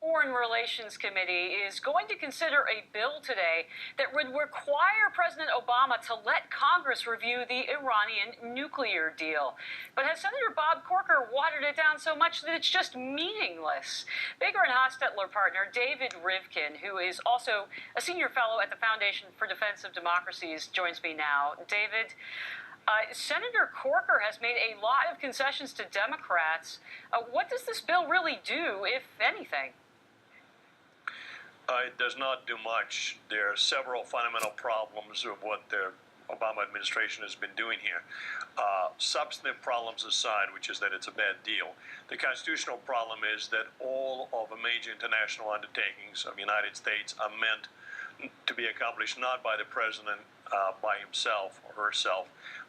Foreign Relations Committee is going to consider a bill today that would require President Obama to let Congress review the Iranian nuclear deal. But has Senator Bob Corker watered it down so much that it's just meaningless? Baker and Hostetler partner David Rivkin, who is also a senior fellow at the Foundation for Defense of Democracies, joins me now. David, Senator Corker has made a lot of concessions to Democrats. What does this bill really do, if anything? It does not do much. There are several fundamental problems of what the Obama administration has been doing here. Substantive problems aside, which is that it's a bad deal, the constitutional problem is that all of the major international undertakings of the United States are meant to be accomplished not by the president by himself or herself,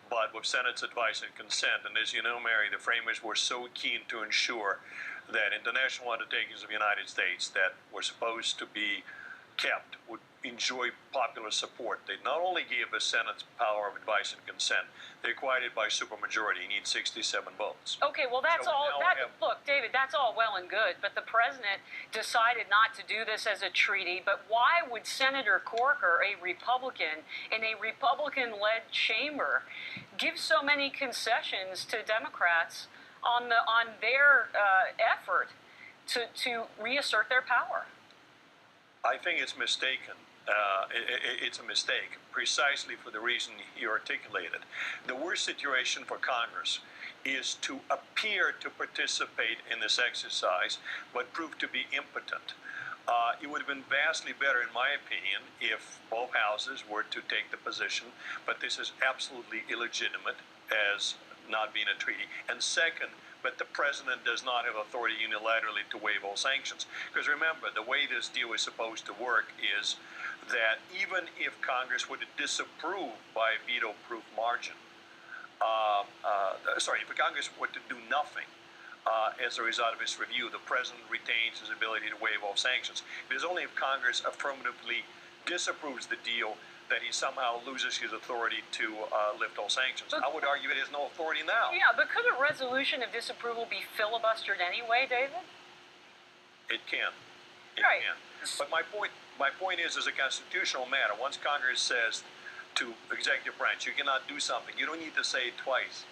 but with Senate's advice and consent. And as you know, Mary, the framers were so keen to ensure that international undertakings of the United States that were supposed to be kept would enjoy popular support. They not only gave the Senate's power of advice and consent, they acquired it by supermajority. You need 67 votes. Okay, well, that's all. Look, David, that's all well and good, but the president decided not to do this as a treaty. But why would Senator Corker, a Republican in a Republican-led chamber, give so many concessions to Democrats on their effort to reassert their power? I think it's mistaken. It's a mistake, precisely for the reason you articulated. The worst situation for Congress is to appear to participate in this exercise, but prove to be impotent. It would have been vastly better, in my opinion, if both houses were to take the position, but this is absolutely illegitimate as not being a treaty. And second, but the president does not have authority unilaterally to waive all sanctions. Because remember, the way this deal is supposed to work is that even if Congress were to disapprove by a veto-proof margin, if Congress were to do nothing as a result of its review, the president retains his ability to waive all sanctions. It is only if Congress affirmatively disapproves the deal that he somehow loses his authority to lift all sanctions. I would argue it has no authority now. Yeah, but could a resolution of disapproval be filibustered anyway, David? It can. It right. can. But my point is, as a constitutional matter, once Congress says to executive branch, you cannot do something, you don't need to say it twice.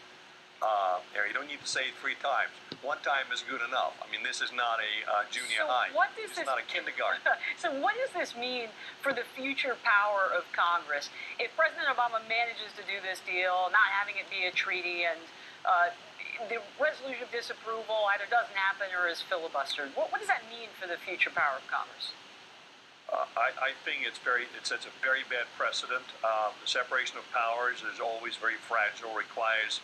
You don't need to say it 3 times. 1 time is good enough. I mean, this is not a junior high. This is not a kindergarten. So what does this mean for the future power of Congress? If President Obama manages to do this deal, not having it be a treaty, and the resolution of disapproval either doesn't happen or is filibustered, what does that mean for the future power of Congress? I think it sets a very bad precedent. The separation of powers is always very fragile, requires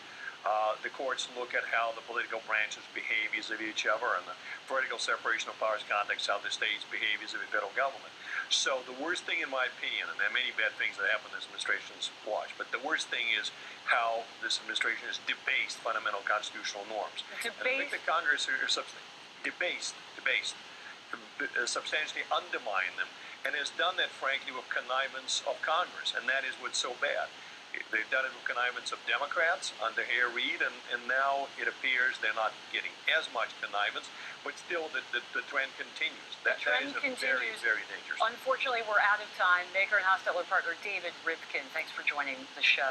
the courts look at how the political branches behave vis-a-vis each other, and the vertical separation of powers context how the states behave vis-a-vis federal government. So the worst thing, in my opinion, and there are many bad things that happen in this administration's watch, but the worst thing is how this administration has debased fundamental constitutional norms. And I think the Congress substantially undermined them, and has done that, frankly, with connivance of Congress, and that is what's so bad. They've done it with connivance of Democrats under Adhere, and now it appears they're not getting as much connivance, but still the trend continues. That is very, very dangerous. Unfortunately, we're out of time. Baker and Hostetler partner David Rivkin, thanks for joining the show.